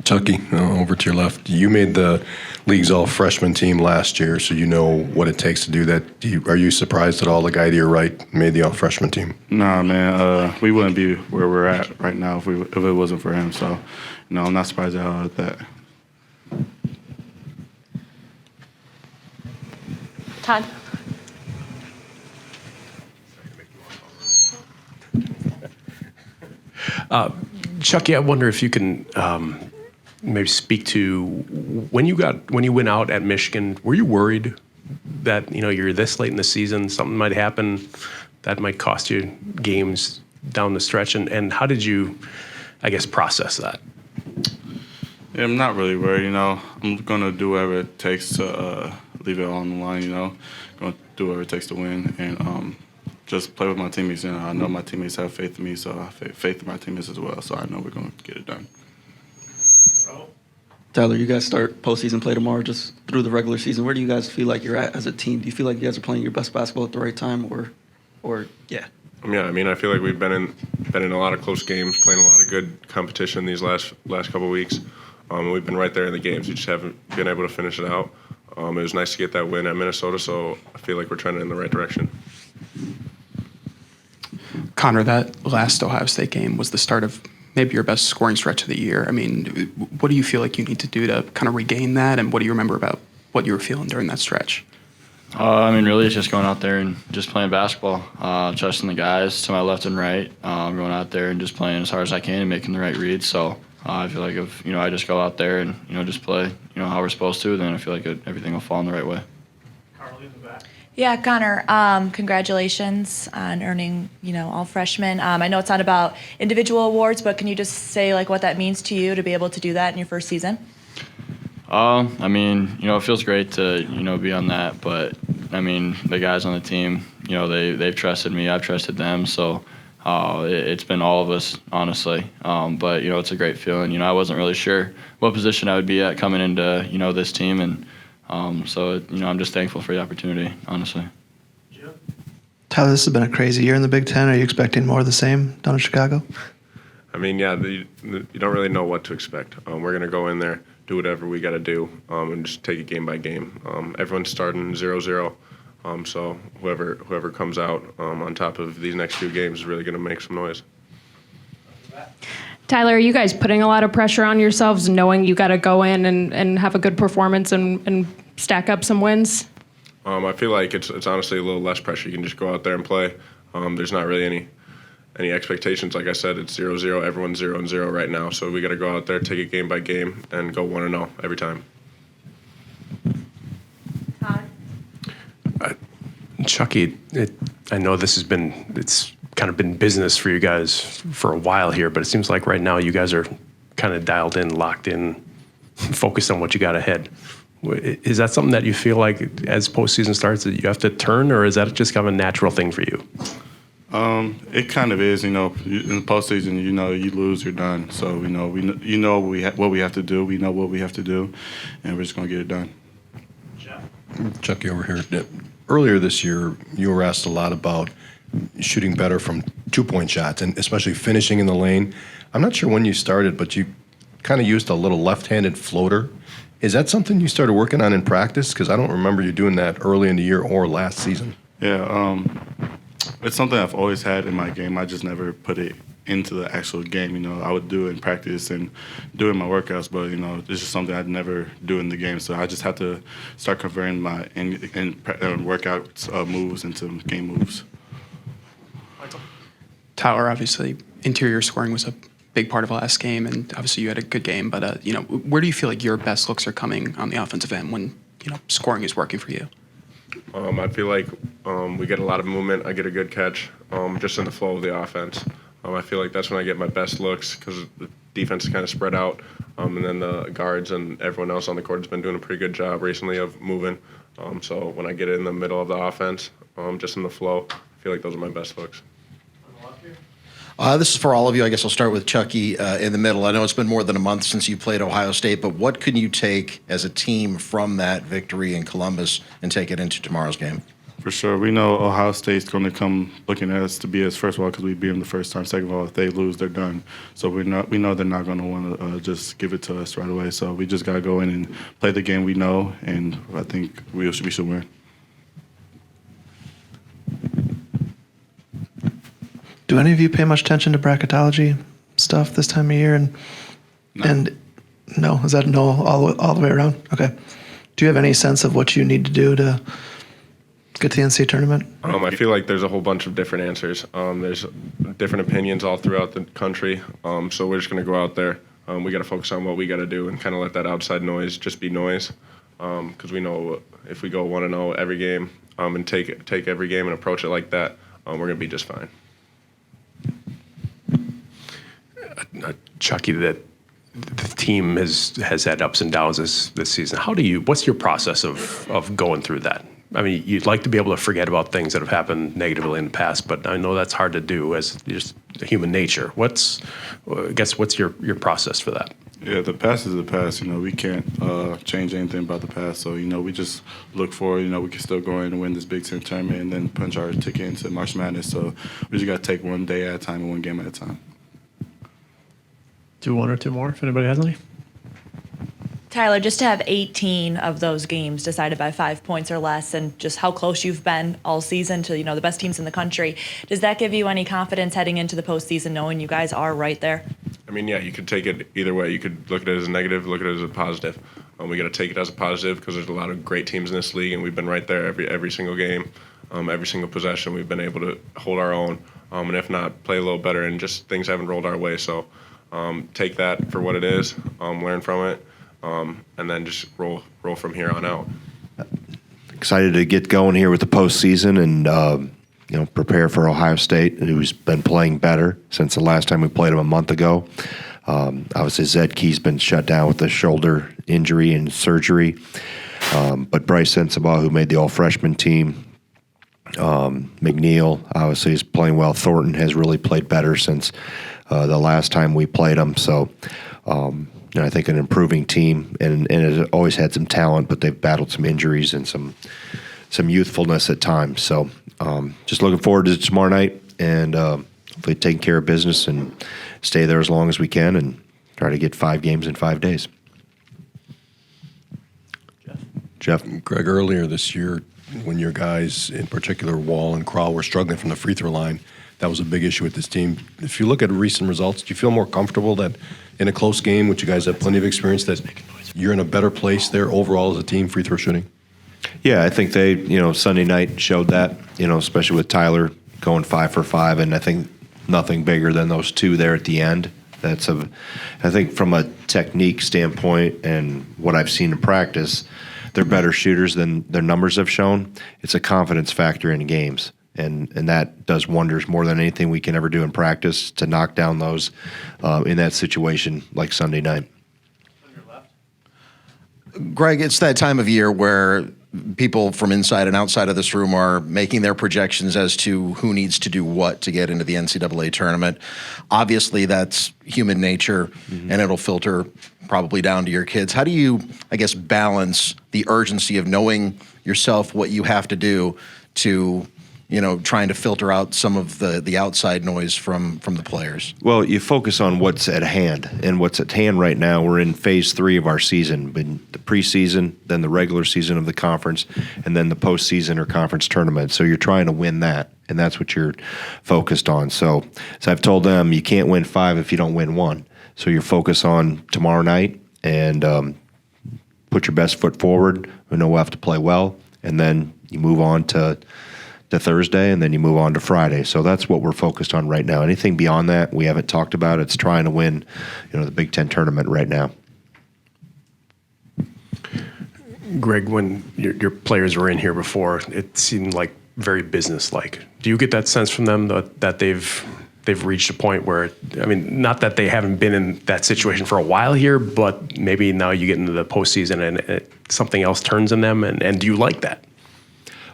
Chucky, over to your left. You made the league's all-freshman team last year, so you know what it takes to do that. Are you surprised at all the guy to your right made the all-freshman team? Nah, man, we wouldn't be where we're at right now if it wasn't for him. So, no, I'm not surprised at all at that. Todd. Chucky, I wonder if you can maybe speak to when you went out at Michigan. Were you worried that you're this late in the season, something might happen that might cost you games down the stretch, and how did you, I guess, process that? Yeah, I'm not really worried. I'm gonna do whatever it takes to leave it on the line. Gonna do whatever it takes to win, and just play with my teammates. I know my teammates have faith in me, so I have faith in my teammates as well. So I know we're gonna get it done. Tyler, you guys start postseason play tomorrow, just through the regular season. Where do you guys feel like you're at as a team? Do you feel like you guys are playing your best basketball at the right time, or yeah? Yeah, I feel like we've been in a lot of close games, playing a lot of good competition these last couple of weeks. We've been right there in the games. We just haven't been able to finish it out. It was nice to get that win at Minnesota, so I feel like we're trending in the right direction. Connor, that last Ohio State game was the start of maybe your best scoring stretch of the year. What do you feel like you need to do to kind of regain that, and what do you remember about what you were feeling during that stretch? Really it's just going out there and just playing basketball, trusting the guys to my left and right, going out there and just playing as hard as I can and making the right reads. So I feel like if I just go out there and just play how we're supposed to, then I feel like everything will fall in the right way. Yeah, Connor, congratulations on earning, all freshmen. I know it's not about individual awards, but can you just say what that means to you to be able to do that in your first season? It feels great to, be on that, but the guys on the team, they've trusted me, I've trusted them, so it's been all of us, honestly. But it's a great feeling. I wasn't really sure what position I would be at coming into, this team, and so I'm just thankful for the opportunity, honestly. Tyler, this has been a crazy year in the Big Ten. Are you expecting more of the same down in Chicago? You don't really know what to expect. We're going to go in there, do whatever we got to do, and just take it game by game. Everyone's starting 0-0, so whoever comes out on top of these next few games is really going to make some noise. Tyler, are you guys putting a lot of pressure on yourselves, knowing you got to go in and have a good performance and stack up some wins? I feel like it's honestly a little less pressure. You can just go out there and play. There's not really any expectations. Like I said, it's 0-0. Everyone's 0-0 right now, so we got to go out there, take it game by game, and go 1-0 every time. Chucky, I know it's kind of been business for you guys for a while here, but it seems like right now you guys are kind of dialed in, locked in, focused on what you got ahead. Is that something that you feel like as postseason starts that you have to turn, or is that just kind of a natural thing for you? It kind of is. In the postseason, you lose, you're done. So what we have to do. We know what we have to do, and we're just gonna get it done. Chucky over here. Earlier this year, you were asked a lot about shooting better from two-point shots, and especially finishing in the lane. I'm not sure when you started, but you kind of used a little left-handed floater. Is that something you started working on in practice? Because I don't remember you doing that early in the year or last season. Yeah, it's something I've always had in my game. I just never put it into the actual game. I would do it in practice and do it in my workouts, but it's just something I'd never do in the game. So I just had to start converting my workout moves into game moves. Tyler, obviously, interior scoring was a big part of the last game, and obviously you had a good game. But where do you feel like your best looks are coming on the offensive end when scoring is working for you? I feel like we get a lot of movement. I get a good catch just in the flow of the offense. I feel like that's when I get my best looks because the defense is kind of spread out, and then the guards and everyone else on the court has been doing a pretty good job recently of moving. So when I get in the middle of the offense, just in the flow, I feel like those are my best looks. This is for all of you. I guess I'll start with Chucky in the middle. I know it's been more than a month since you played Ohio State, but what can you take as a team from that victory in Columbus and take it into tomorrow's game? For sure. We know Ohio State's going to come looking at us to be us, first of all, because we beat them the first time. Second of all, if they lose, they're done. So we know they're not going to want to just give it to us right away. So we just got to go in and play the game we know, and I think we should win. Do any of you pay much attention to bracketology stuff this time of year? And no, is that no all the way around? Okay. Do you have any sense of what you need to do to get to the NCAA tournament? I feel like there's a whole bunch of different answers. There's different opinions all throughout the country. So we're just going to go out there. We got to focus on what we got to do and kind of let that outside noise just be noise. Because we know if we go 1-0 every game and take every game and approach it like that, we're going to be just fine. Chucky, that the team has had ups and downs this season. What's your process of going through that? I mean, you'd like to be able to forget about things that have happened negatively in the past, but I know that's hard to do as just human nature. What's your process for that? Yeah, the past is the past. We can't change anything about the past. So, we just look forward. We can still go in and win this Big Ten tournament and then punch our ticket into March Madness. So we just got to take one day at a time and one game at a time. Do one or two more, if anybody has any. Tyler, just to have 18 of those games decided by 5 points or less, and just how close you've been all season to the best teams in the country, does that give you any confidence heading into the postseason, knowing you guys are right there? I mean, yeah, you could take it either way. You could look at it as a negative, look at it as a positive. We got to take it as a positive because there's a lot of great teams in this league, and we've been right there every single game, every single possession. We've been able to hold our own, and if not, play a little better. And just things haven't rolled our way. So take that for what it is, learn from it. And then just roll from here on out. Excited to get going here with the postseason and prepare for Ohio State, who's been playing better since the last time we played them a month ago. Obviously, Zedke's been shut down with a shoulder injury and surgery. But Bryce Sensabaugh, who made the all-freshman team, McNeil obviously is playing well. Thornton has really played better since the last time we played them. So. I think an improving team, and has always had some talent, but they've battled some injuries and some youthfulness at times. So just looking forward to tomorrow night and hopefully taking care of business and stay there as long as we can and try to get 5 games in 5 days. Jeff? Greg, earlier this year, when your guys, in particular Wall and Crowell, were struggling from the free throw line, that was a big issue with this team. If you look at recent results, do you feel more comfortable that in a close game, which you guys have plenty of experience, that you're in a better place there overall as a team, free throw shooting? Yeah, I think they, Sunday night showed that, especially with Tyler going 5 for 5, and I think nothing bigger than those 2 there at the end. I think from a technique standpoint and what I've seen in practice, they're better shooters than their numbers have shown. It's a confidence factor in games. And that does wonders more than anything we can ever do in practice to knock down those in that situation like Sunday night. Greg, it's that time of year where people from inside and outside of this room are making their projections as to who needs to do what to get into the NCAA tournament. Obviously, that's human nature, and it'll filter probably down to your kids. How do you, balance the urgency of knowing yourself what you have to do to trying to filter out some of the outside noise from the players? Well, you focus on what's at hand, and what's at hand right now, we're in phase 3 of our season, the preseason, then the regular season of the conference, and then the postseason or conference tournament. So you're trying to win that, and that's what you're focused on. So I've told them you can't win 5 if you don't win 1. So you're focused on tomorrow night and put your best foot forward. We know we'll have to play well, and then you move on to Thursday, and then you move on to Friday. So that's what we're focused on right now. Anything beyond that, we haven't talked about. It's trying to win, the Big Ten tournament right now. Greg, when your players were in here before, it seemed like very business-like. Do you get that sense from them that they've reached a point where, not that they haven't been in that situation for a while here, but maybe now you get into the postseason and something else turns in them, and do you like that?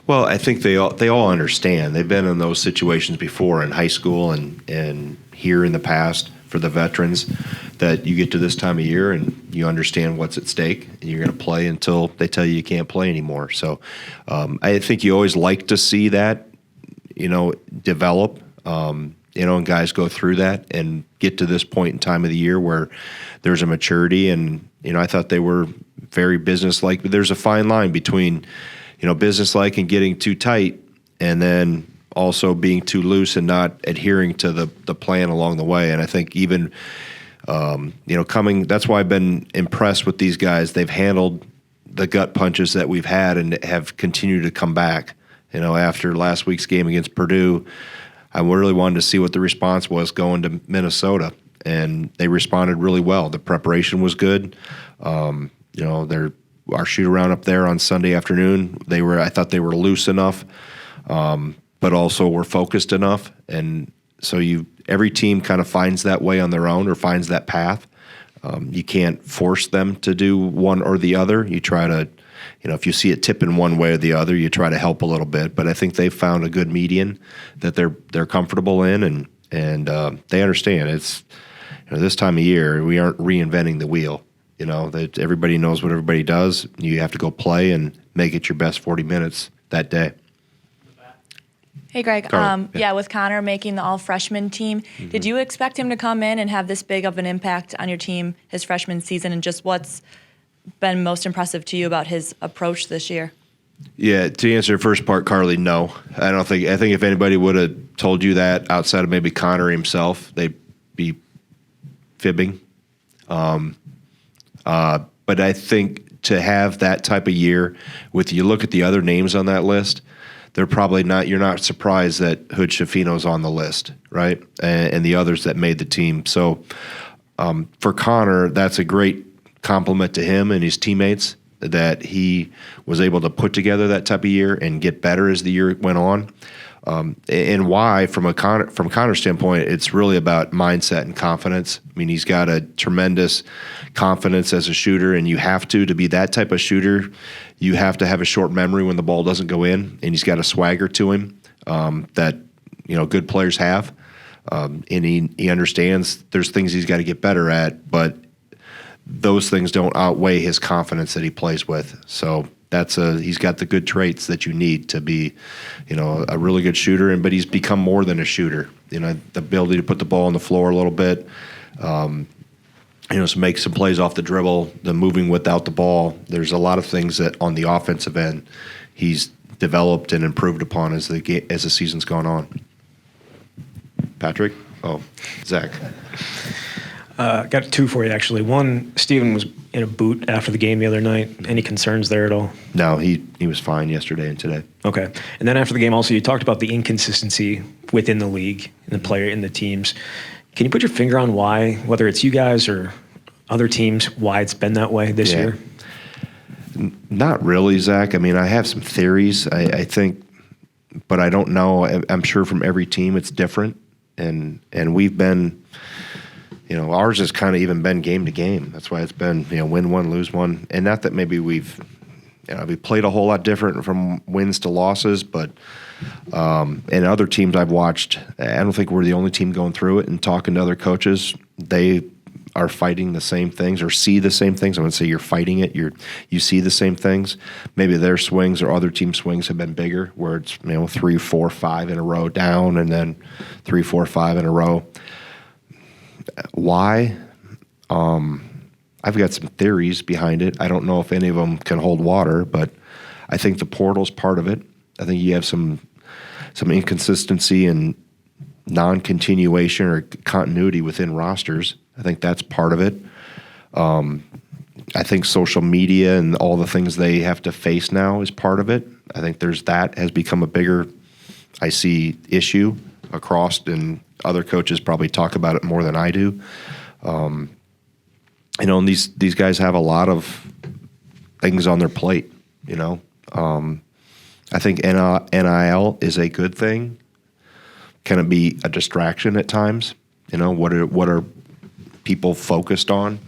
Well, I think they all understand. They've been in those situations before in high school and here in the past for the veterans, that you get to this time of year and you understand what's at stake, and you're going to play until they tell you can't play anymore. So I think you always like to see that, develop, and guys go through that and get to this point in time of the year where there's a maturity. And, I thought they were very businesslike, but there's a fine line between, businesslike and getting too tight, and then also being too loose and not adhering to the plan along the way. And I think even, that's why I've been impressed with these guys. They've handled the gut punches that we've had and have continued to come back. After last week's game against Purdue, I really wanted to see what the response was going to Minnesota, and they responded really well. The preparation was good. Our shoot around up there on Sunday afternoon, I thought they were loose enough, but also were focused enough. And so every team kind of finds that way on their own or finds that path. You can't force them to do one or the other. You try to, if you see it tipping one way or the other, you try to help a little bit. But I think they've found a good median that they're comfortable in, and they understand it's this time of year we aren't reinventing the wheel. That everybody knows what everybody does. You have to go play and make it your best 40 minutes that day. Hey, Greg. Carl, With Connor making the all-freshman team, did you expect him to come in and have this big of an impact on your team his freshman season, and just what's been most impressive to you about his approach this year? Yeah, to answer the first part, Carly, no. I think if anybody would have told you that outside of maybe Connor himself, they'd be fibbing. But I think to have that type of year, you look at the other names on that list, they're probably not. You're not surprised that Hood Schifino's on the list, right? And the others that made the team. So for Connor, that's a great compliment to him and his teammates that he was able to put together that type of year and get better as the year went on. And why, from Connor's standpoint, it's really about mindset and confidence. I mean, he's got a tremendous confidence as a shooter, and you have to be that type of shooter. You have to have a short memory when the ball doesn't go in, and he's got a swagger to him that good players have. And he understands there's things he's got to get better at, but those things don't outweigh his confidence that he plays with. So he's got the good traits that you need to be, a really good shooter. But he's become more than a shooter. The ability to put the ball on the floor a little bit, to make some plays off the dribble, the moving without the ball. There's a lot of things that on the offensive end he's developed and improved upon as the season's gone on. Patrick? Oh, Zach. Got two for you, actually. One, Steven was in a boot after the game the other night. Any concerns there at all? No, he was fine yesterday and today. Okay. And then after the game also, you talked about the inconsistency within the league, in the teams. Can you put your finger on why, whether it's you guys or other teams, why it's been that way this year? Not really, Zach. I mean, I have some theories, I think, but I don't know. I'm sure from every team it's different. And we've been... ours has kind of even been game to game. That's why it's been, win one, lose one. And not that maybe we played a whole lot different from wins to losses, but and other teams I've watched, I don't think we're the only team going through it. And talking to other coaches, they are fighting the same things or see the same things. I wouldn't say you're fighting it. You see the same things. Maybe their swings or other team swings have been bigger, where it's 3, 4, 5 in a row down, and then 3, 4, 5 in a row. Why? I've got some theories behind it. I don't know if any of them can hold water, but I think the portal's part of it. I think you have some inconsistency and non-continuation or continuity within rosters. I think that's part of it. I think social media and all the things they have to face now is part of it. I think that has become a bigger, I see, issue across, and other coaches probably talk about it more than I do. And these guys have a lot of things on their plate, I think NIL is a good thing. Can it be a distraction at times? What are people focused on?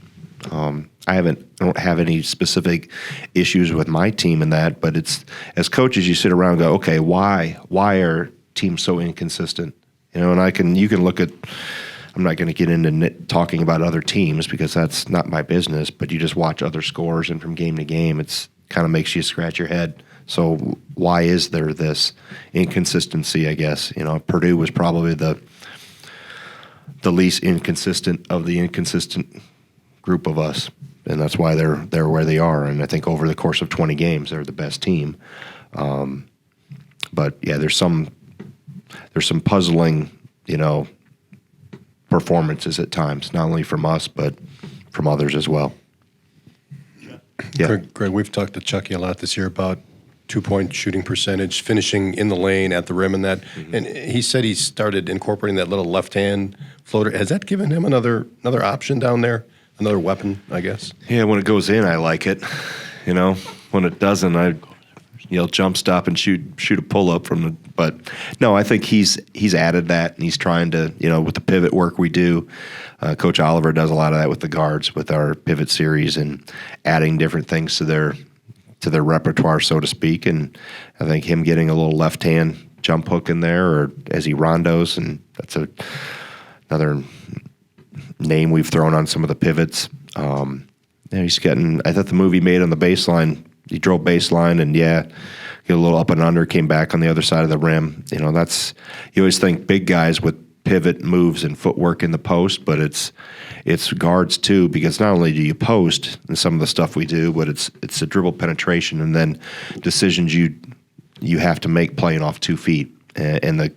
I don't have any specific issues with my team in that, but it's, as coaches, you sit around and go, okay, why are teams so inconsistent? And you can look at, I'm not going to get into talking about other teams because that's not my business, but you just watch other scores, and from game to game, it's kind of makes you scratch your head. So why is there this inconsistency, I guess? Purdue was probably the least inconsistent of the inconsistent group of us, and that's why they're where they are. And I think over the course of 20 games, they're the best team. But yeah, there's some puzzling, performances at times, not only from us but from others as well. Yeah, Greg, we've talked to Chucky a lot this year about 2-point shooting percentage, finishing in the lane, at the rim, and that. And he said he started incorporating that little left-hand floater. Has that given him another option down there, another weapon, I guess? Yeah, when it goes in, I like it. When it doesn't, I jump stop and shoot a pull up from the. But no, I think he's added that, and he's trying to with the pivot work we do. Coach Oliver does a lot of that with the guards with our pivot series and adding different things to their repertoire, so to speak. And I think him getting a little left hand jump hook in there, or as he rondos, and that's another name we've thrown on some of the pivots. He's getting. I thought the move he made on the baseline. He drove baseline and get a little up and under, came back on the other side of the rim. That's you always think big guys with pivot moves and footwork in the post, but it's guards too, because not only do you post and some of the stuff we do, but it's the dribble penetration and then decisions you have to make playing off 2 feet and the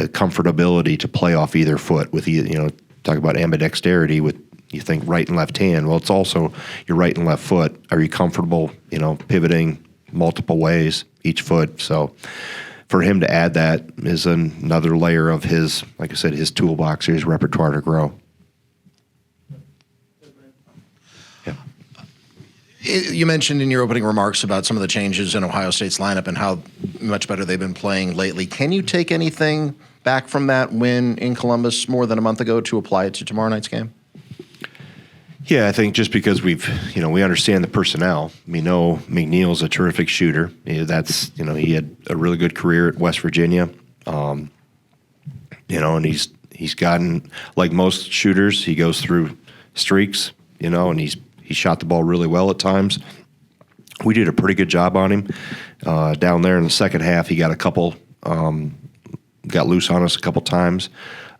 comfortability to play off either foot with talk about ambidexterity with. You think right and left hand. Well, it's also your right and left foot. Are you comfortable, pivoting multiple ways each foot? So for him to add that is another layer of his, like I said, his toolbox, his repertoire to grow. Yeah. You mentioned in your opening remarks about some of the changes in Ohio State's lineup and how much better they've been playing lately. Can you take anything back from that win in Columbus more than a month ago to apply it to tomorrow night's game? Yeah, I think just because we understand the personnel. We know McNeil's a terrific shooter. He had a really good career at West Virginia. And he's gotten, like most shooters, he goes through streaks, and he shot the ball really well at times. We did a pretty good job on him. Down there in the second half, he got a couple, got loose on us a couple times.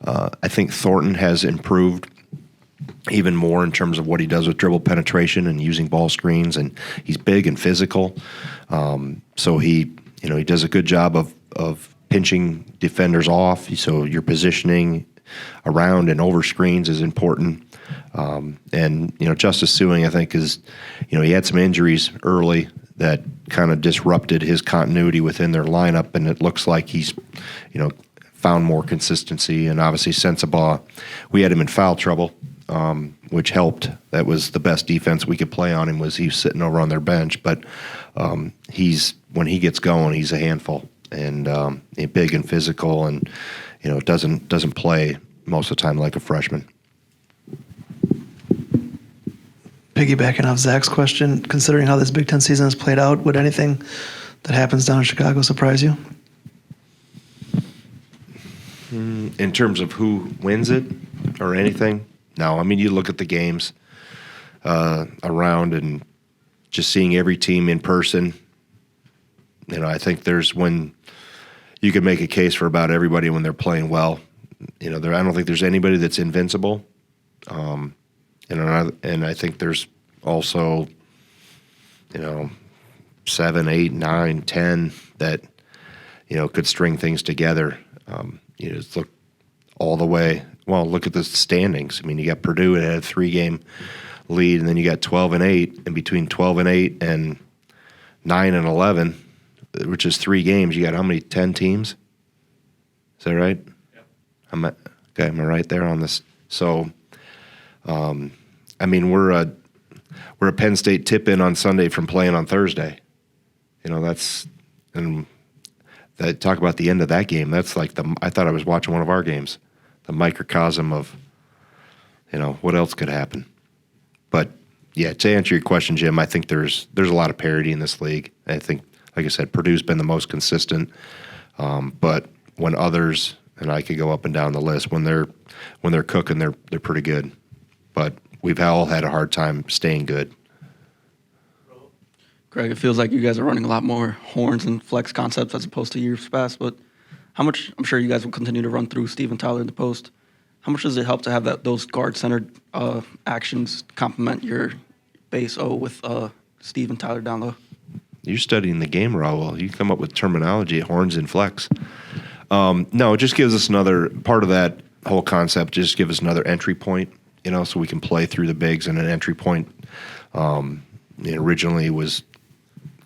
I think Thornton has improved even more in terms of what he does with dribble penetration and using ball screens, and he's big and physical. So he does a good job of pinching defenders off. So your positioning around and over screens is important. And Justice Suing, I think, is he had some injuries early that kind of disrupted his continuity within their lineup, and it looks like he's found more consistency. And obviously Sensabaugh, we had him in foul trouble. Which helped. That was the best defense we could play on him, was he was sitting over on their bench. But when he gets going, he's a handful and big and physical, and doesn't play most of the time like a freshman. Piggybacking off Zach's question, considering how this Big Ten season has played out, would anything that happens down in Chicago surprise you? In terms of who wins it or anything? No, I mean, you look at the games around and just seeing every team in person. I think there's when you can make a case for about everybody when they're playing well. I don't think there's anybody that's invincible. And I think there's also, 7, 8, 9, 10 that, could string things together. Just look all the way. Well, look at the standings. I mean, you got Purdue that had a 3-game lead, and then you got 12-8, and between 12-8 and 9-11, which is 3 games, you got how many? 10 teams? Is that right? Yep. Am I right there on this? So, I mean, we're a Penn State tip-in on Sunday from playing on Thursday. And that talk about the end of that game. That's like I thought I was watching one of our games. The microcosm of, what else could happen. But yeah, to answer your question, Jim, I think there's a lot of parity in this league. I think, like I said, Purdue's been the most consistent. But when others and I could go up and down the list. When they're cooking, they're pretty good. But we've all had a hard time staying good. Greg, it feels like you guys are running a lot more horns and flex concepts as opposed to years past, but how much, I'm sure you guys will continue to run through Steve and Tyler in the post. How much does it help to have those guard-centered actions complement your base O with Steve and Tyler down low? You're studying the game, Raul. You come up with terminology, horns and flex. No, it just gives us another part of that whole concept, just give us another entry point, so we can play through the bigs and an entry point. Originally was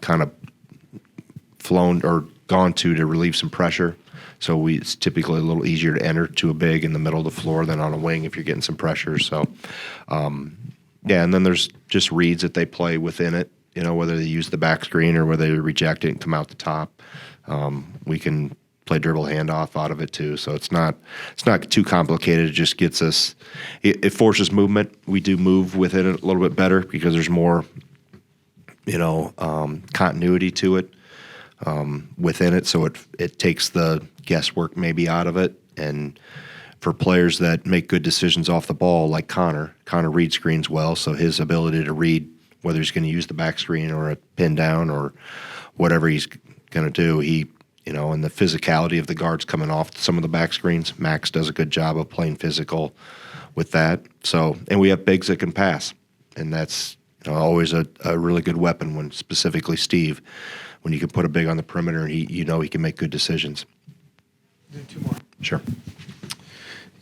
kind of flown or gone to relieve some pressure. So it's typically a little easier to enter to a big in the middle of the floor than on a wing if you're getting some pressure. So, and then there's just reads that they play within it, whether they use the back screen or whether they reject it and come out the top. We can play dribble handoff out of it too. So it's not too complicated. It just gets us, it forces movement. We do move within it a little bit better because there's more, continuity to it within it. So it takes the guesswork maybe out of it. And for players that make good decisions off the ball, like Connor reads screens well. So his ability to read whether he's going to use the back screen or a pin down or whatever he's going to do, and the physicality of the guards coming off some of the back screens, Max does a good job of playing physical with that. So, and we have bigs that can pass, and that's always a really good weapon when specifically Steve, when you can put a big on the perimeter and he can make good decisions. Two more. Sure.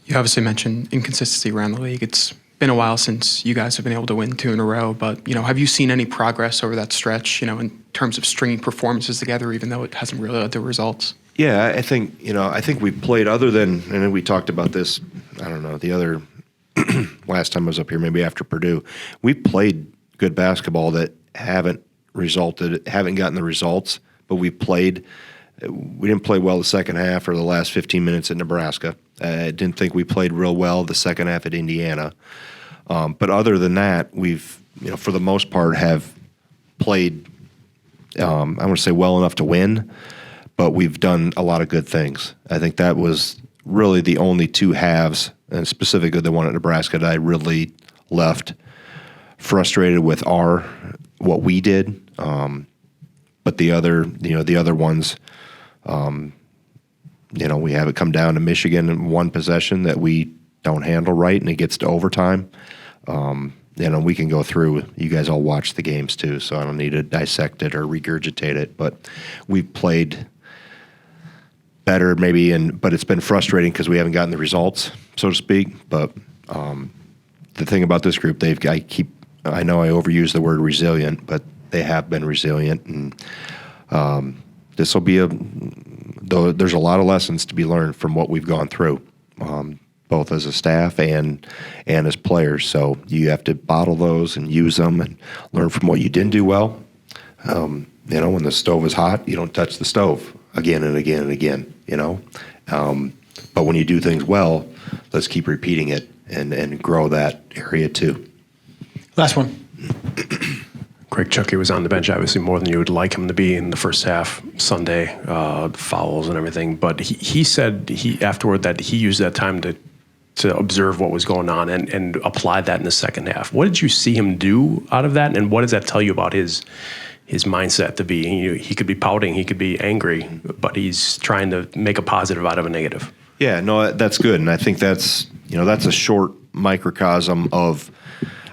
You obviously mentioned inconsistency around the league. It's been a while since you guys have been able to win 2 in a row, but have you seen any progress over that stretch, in terms of stringing performances together, even though it hasn't really led to results? Yeah, I think we've played other than, and we talked about this, I don't know, the other last time I was up here, maybe after Purdue, we've played good basketball that haven't gotten the results, but we didn't play well the second half or the last 15 minutes at Nebraska. I didn't think we played real well the second half at Indiana. But other than that, we've, for the most part, have played, I want to say well enough to win, but we've done a lot of good things. I think that was really the only 2 halves, and specifically the one at Nebraska, that I really left frustrated with what we did. But the other ones, we have it come down to Michigan in one possession that we don't handle right, and it gets to overtime. We can go through. You guys all watch the games too, so I don't need to dissect it or regurgitate it. But we've played better, maybe, but it's been frustrating because we haven't gotten the results, so to speak. But the thing about this group, I know I overuse the word resilient, but they have been resilient, and this will be though there's a lot of lessons to be learned from what we've gone through, both as a staff and as players. So you have to bottle those and use them and learn from what you didn't do well. When the stove is hot, you don't touch the stove again and again and again, but when you do things well, let's keep repeating it and grow that area too. Last one. Greg Chucky was on the bench, obviously more than you would like him to be in the first half Sunday, fouls and everything. But he said afterward that he used that time to observe what was going on and apply that in the second half. What did you see him do out of that, and what does that tell you about his mindset to be? He could be pouting, he could be angry, but he's trying to make a positive out of a negative. Yeah, no, that's good, and I think that's a short microcosm of.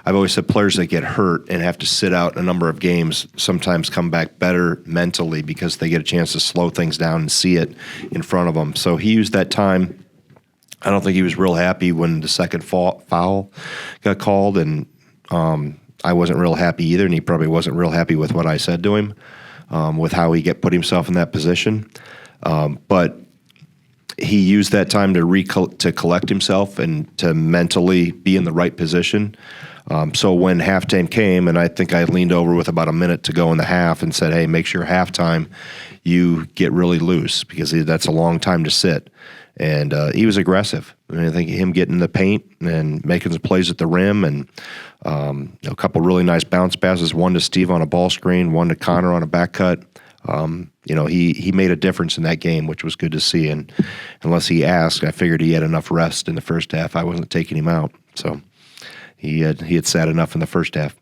I've always said players that get hurt and have to sit out a number of games sometimes come back better mentally because they get a chance to slow things down and see it in front of them. So he used that time. I don't think he was real happy when the second foul got called, and I wasn't real happy either, and he probably wasn't real happy with what I said to him, with how he put himself in that position. But he used that time to collect himself and to mentally be in the right position. So when halftime came, and I think I leaned over with about a minute to go in the half and said, hey, make sure halftime you get really loose because that's a long time to sit. And he was aggressive. I think him getting in the paint and making some plays at the rim and a couple really nice bounce passes, one to Steve on a ball screen, one to Connor on a back cut. He made a difference in that game, which was good to see. And unless he asked, I figured he had enough rest in the first half. I wasn't taking him out, so he had sat enough in the first half.